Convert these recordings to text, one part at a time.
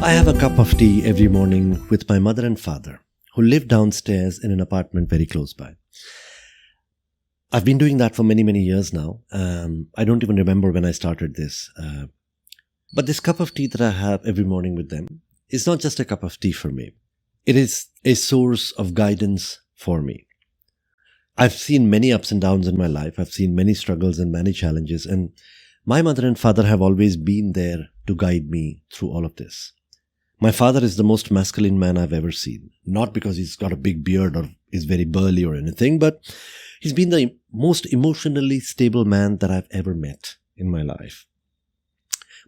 I have a cup of tea every morning with my mother and father, who live downstairs in an apartment very close by. I've been doing that for many, many years now. I don't even remember when I started this. But this cup of tea that I have every morning with them is not just a cup of tea for me. It is a source of guidance for me. I've seen many ups and downs in my life. I've seen many struggles and many challenges. And my mother and father have always been there to guide me through all of this. My father is the most masculine man I've ever seen. Not because he's got a big beard or is very burly or anything, but he's been the most emotionally stable man that I've ever met in my life.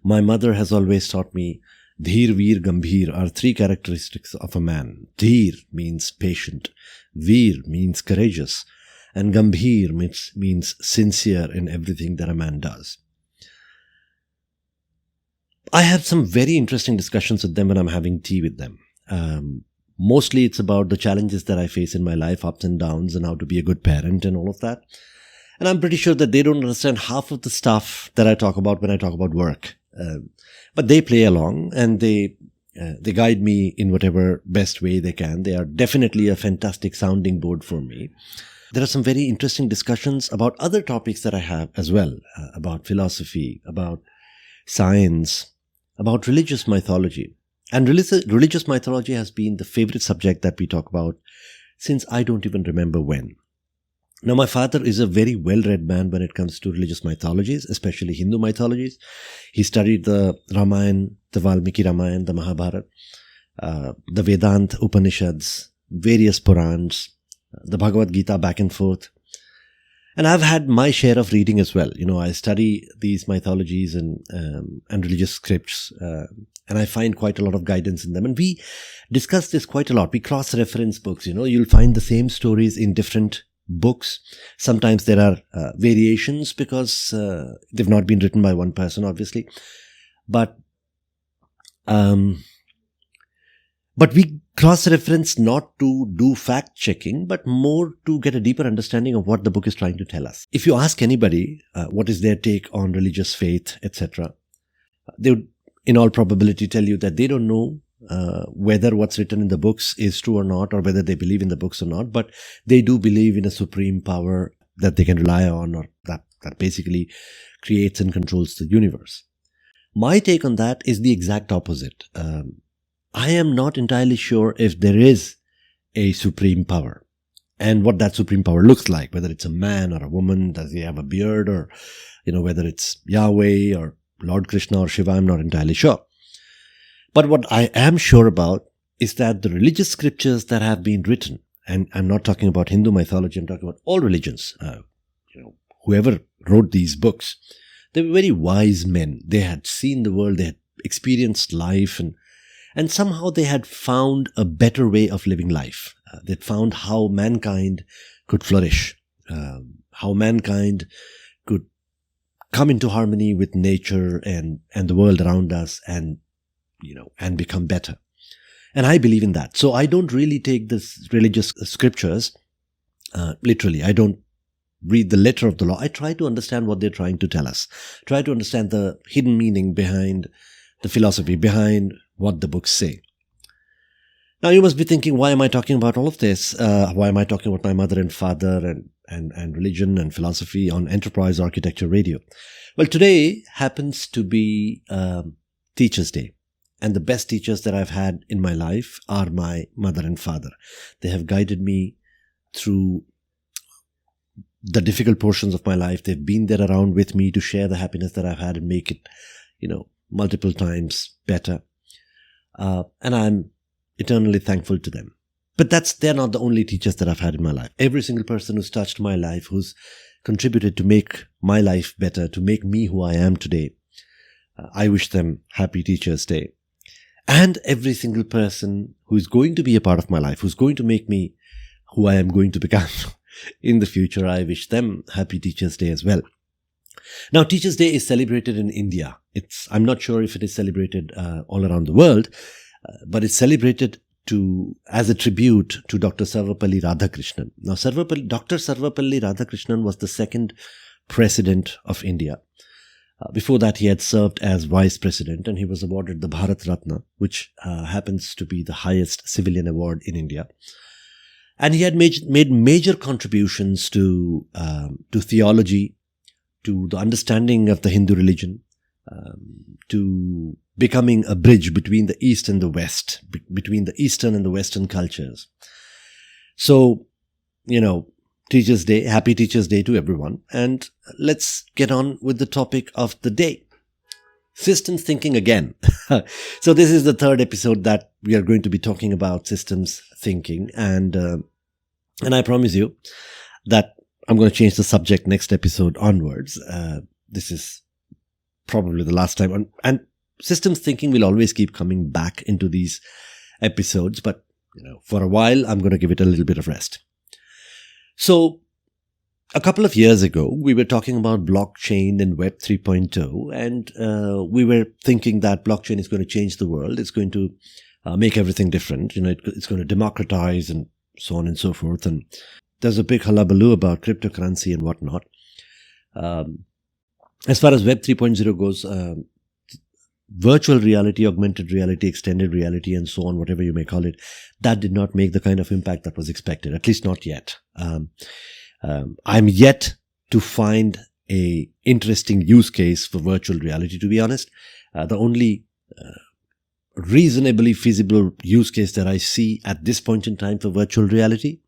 My mother has always taught me Dheer, Veer, Gambhir are three characteristics of a man. Dheer means patient, Veer means courageous, and Gambhir means sincere in everything that a man does. I have some very interesting discussions with them when I'm having tea with them. Mostly it's about the challenges that I face in my life, ups and downs, and how to be a good parent and all of that. And I'm pretty sure that they don't understand half of the stuff that I talk about when I talk about work. But they play along and they guide me in whatever best way they can. They are definitely a fantastic sounding board for me. There are some very interesting discussions about other topics that I have as well, about philosophy, about science, about religious mythology. And religious mythology has been the favorite subject that we talk about since I don't even remember when. Now, my father is a very well-read man when it comes to religious mythologies, especially Hindu mythologies. He studied the Ramayana, the Valmiki Ramayana, the Mahabharata, the Vedanta Upanishads, various Purans, the Bhagavad Gita back and forth. And I've had my share of reading as well. You know, I study these mythologies and religious scripts, and I find quite a lot of guidance in them. And we discuss this quite a lot. We cross-reference books. You know, you'll find the same stories in different books. Sometimes there are variations because they've not been written by one person, obviously. But we cross-reference not to do fact-checking, but more to get a deeper understanding of what the book is trying to tell us. If you ask anybody what is their take on religious faith, etc., they would, in all probability, tell you that they don't know whether what's written in the books is true or not, or whether they believe in the books or not, but they do believe in a supreme power that they can rely on, or that basically creates and controls the universe. My take on that is the exact opposite. I am not entirely sure if there is a supreme power and what that supreme power looks like, whether it's a man or a woman, does he have a beard, or, you know, whether it's Yahweh or Lord Krishna or Shiva, I'm not entirely sure. But what I am sure about is that the religious scriptures that have been written, and I'm not talking about Hindu mythology, I'm talking about all religions, whoever wrote these books, they were very wise men. They had seen the world, they had experienced life, and somehow they had found a better way of living life. They'd found how mankind could flourish, how mankind could come into harmony with nature and the world around us, and become better. And I believe in that. So I don't really take this religious scriptures literally. I don't read the letter of the law. I try to understand what they're trying to tell us. Try to understand the hidden meaning behind the philosophy, behind what the books say. Now you must be thinking, why am I talking about all of this? Why am I talking about my mother and father and religion and philosophy on Enterprise Architecture Radio? Well, today happens to be Teachers' Day. And the best teachers that I've had in my life are my mother and father. They have guided me through the difficult portions of my life. They've been there around with me to share the happiness that I've had and make it, multiple times better. And I'm eternally thankful to them. But they're not the only teachers that I've had in my life. Every single person who's touched my life, who's contributed to make my life better, to make me who I am today, I wish them happy Teachers' Day. And every single person who is going to be a part of my life, who's going to make me who I am going to become in the future, I wish them happy Teachers' Day as well. Now, Teachers' Day is celebrated in India. I'm not sure if it is celebrated all around the world, but it's celebrated as a tribute to Dr. Sarvapally Radhakrishnan. Now, Dr. Sarvapally Radhakrishnan was the second president of India. Before that, he had served as vice president, and he was awarded the Bharat Ratna, which happens to be the highest civilian award in India. And he had made major contributions to theology, to the understanding of the Hindu religion, to becoming a bridge between the East and the West, between the Eastern and the Western cultures. So, Teachers' Day, happy Teachers' Day to everyone. And let's get on with the topic of the day. Systems thinking again. So this is the third episode that we are going to be talking about systems thinking. And I promise you that I'm going to change the subject next episode onwards. This is probably the last time. And systems thinking will always keep coming back into these episodes. But, for a while, I'm going to give it a little bit of rest. So, a couple of years ago, we were talking about blockchain and Web 3.0, and we were thinking that blockchain is going to change the world. It's going to make everything different. It's going to democratize and so on and so forth. And there's a big hullabaloo about cryptocurrency and whatnot. As far as Web 3.0 goes, virtual reality, augmented reality, extended reality, and so on, whatever you may call it, that did not make the kind of impact that was expected, at least not yet. I'm yet to find a interesting use case for virtual reality, to be honest. The only reasonably feasible use case that I see at this point in time for virtual reality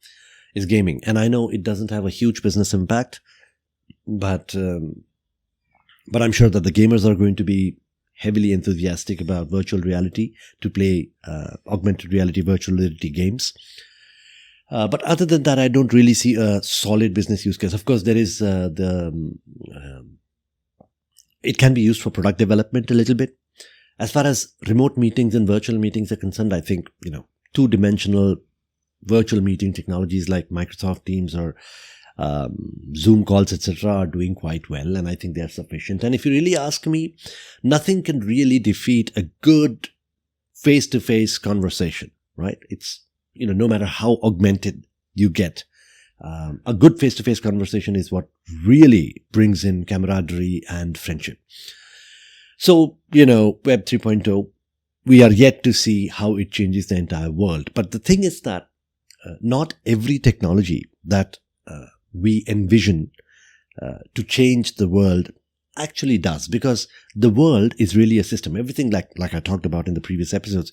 is gaming. And I know it doesn't have a huge business impact, but I'm sure that the gamers are going to be heavily enthusiastic about virtual reality to play augmented reality, virtual reality games. But other than that, I don't really see a solid business use case. Of course, there is it can be used for product development a little bit. As far as remote meetings and virtual meetings are concerned, I think, two-dimensional virtual meeting technologies like Microsoft Teams or Zoom calls, etc., are doing quite well, and I think they are sufficient. And if you really ask me, nothing can really defeat a good face-to-face conversation, right? It's, no matter how augmented you get, a good face-to-face conversation is what really brings in camaraderie and friendship. So, Web 3.0, we are yet to see how it changes the entire world. But the thing is that not every technology that we envision to change the world actually does, because the world is really a system. Everything, like I talked about in the previous episodes,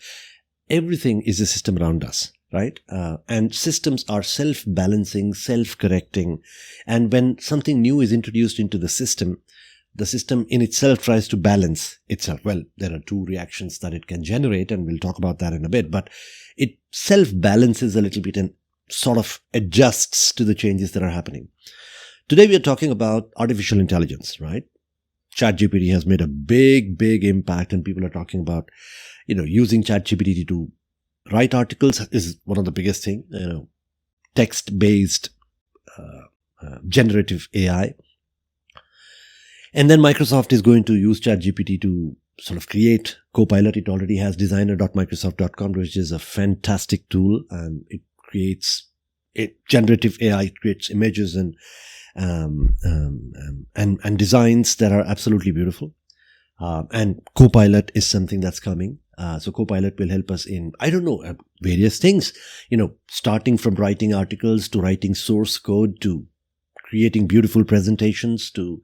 everything is a system around us, right? And systems are self-balancing, self-correcting. And when something new is introduced into the system in itself tries to balance itself. Well, there are two reactions that it can generate, and we'll talk about that in a bit, but it self-balances a little bit and sort of adjusts to the changes that are happening. Today we are talking about artificial intelligence, right? ChatGPT has made a big impact, and people are talking about, using ChatGPT to write articles is one of the biggest thing, text-based generative AI. And then Microsoft is going to use ChatGPT to sort of create Copilot. It already has designer.microsoft.com, which is a fantastic tool, and it creates generative AI. It creates images and designs that are absolutely beautiful. And Copilot is something that's coming. So Copilot will help us in, various things, starting from writing articles to writing source code to creating beautiful presentations to,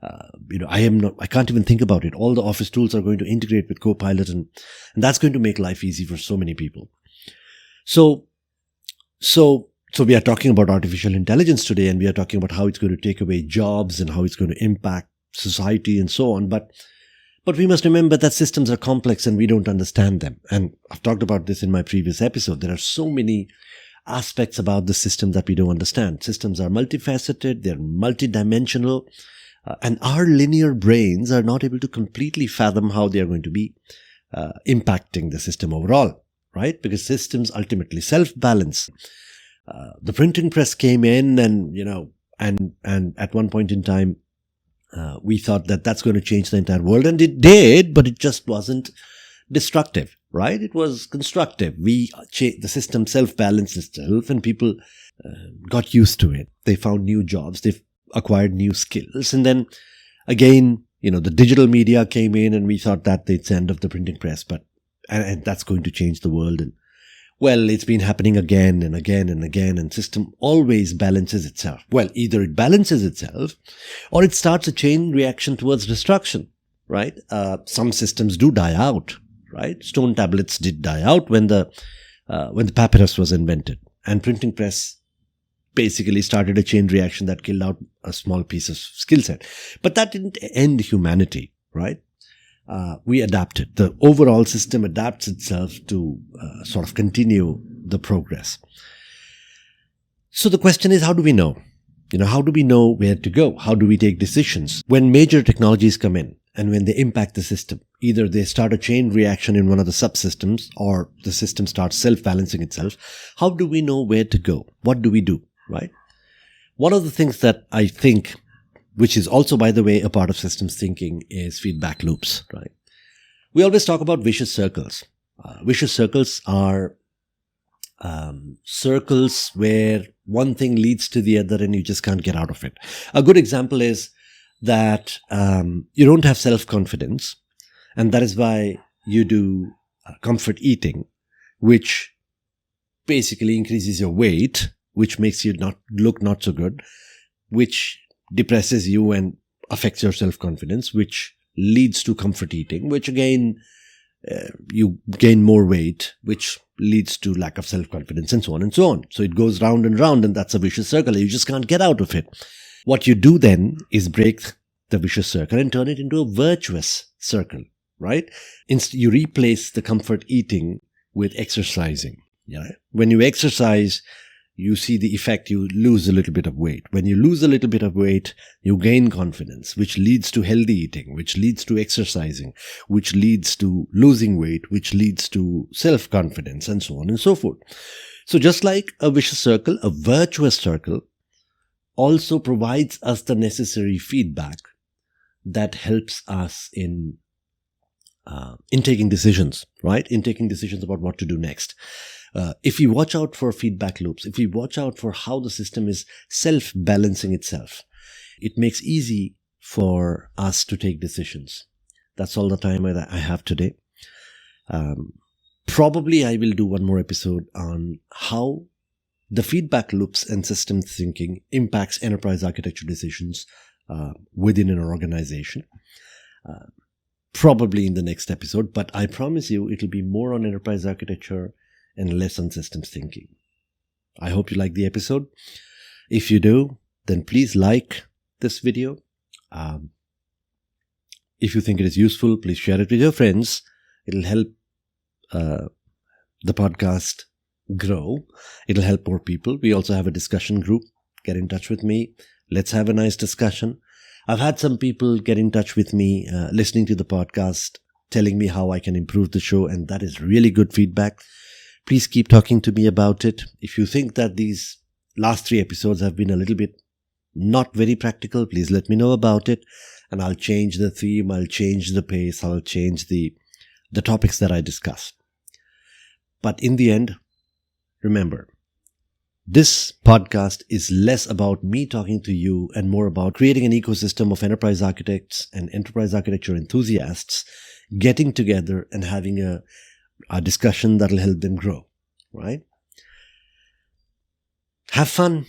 I can't even think about it. All the office tools are going to integrate with Copilot, and that's going to make life easy for so many people. So we are talking about artificial intelligence today, and we are talking about how it's going to take away jobs and how it's going to impact society and so on. But we must remember that systems are complex and we don't understand them. And I've talked about this in my previous episode. There are so many aspects about the system that we don't understand. Systems are multifaceted, they're multidimensional, and our linear brains are not able to completely fathom how they are going to be impacting the system overall, right? Because systems ultimately self-balance. The printing press came in, and at one point in time, we thought that that's going to change the entire world, and it did, but it just wasn't destructive, right? It was constructive. The system self-balanced itself, and people got used to it. They found new jobs. They acquired new skills, and then again, The digital media came in and we thought that it's the end of the printing press, and that's going to change the world. And well, it's been happening again and again and again, and system always balances itself. Well, either it balances itself or it starts a chain reaction towards destruction, right? Some systems do die out, right? Stone tablets did die out when the papyrus was invented, and printing press basically started a chain reaction that killed out a small piece of skill set. But that didn't end humanity, right? We adapted. The overall system adapts itself to sort of continue the progress. So the question is, how do we know? How do we know where to go? How do we take decisions? When major technologies come in and when they impact the system, either they start a chain reaction in one of the subsystems or the system starts self-balancing itself, how do we know where to go? What do we do? Right? One of the things that I think, which is also, by the way, a part of systems thinking, is feedback loops. Right? We always talk about vicious circles. Vicious circles are circles where one thing leads to the other and you just can't get out of it. A good example is that you don't have self-confidence, and that is why you do comfort eating, which basically increases your weight, which makes you look not so good, which depresses you and affects your self-confidence, which leads to comfort eating, which again, you gain more weight, which leads to lack of self-confidence, and so on and so on. So it goes round and round, and that's a vicious circle. You just can't get out of it. What you do then is break the vicious circle and turn it into a virtuous circle, right? You replace the comfort eating with exercising. Yeah? When you exercise, you see the effect, you lose a little bit of weight. When you lose a little bit of weight, you gain confidence, which leads to healthy eating, which leads to exercising, which leads to losing weight, which leads to self-confidence, and so on and so forth. So just like a vicious circle, a virtuous circle also provides us the necessary feedback that helps us in taking decisions, right? In taking decisions about what to do next. If we watch out for feedback loops, if we watch out for how the system is self-balancing itself, it makes easy for us to take decisions. That's all the time I have today. Probably I will do one more episode on how the feedback loops and systems thinking impacts enterprise architecture decisions within an organization. Probably in the next episode, but I promise you it'll be more on enterprise architecture and less on systems thinking. I hope you like the episode. If you do, then please like this video. If you think it is useful, please share it with your friends. It'll help the podcast grow. It'll help more people. We also have a discussion group. Get in touch with me. Let's have a nice discussion. I've had some people get in touch with me listening to the podcast, telling me how I can improve the show, and that is really good feedback. Please keep talking to me about it. If you think that these last 3 episodes have been a little bit not very practical, please let me know about it, and I'll change the theme, I'll change the pace, I'll change the topics that I discuss. But in the end, remember, this podcast is less about me talking to you and more about creating an ecosystem of enterprise architects and enterprise architecture enthusiasts getting together and having a discussion that'll help them grow, right? Have fun.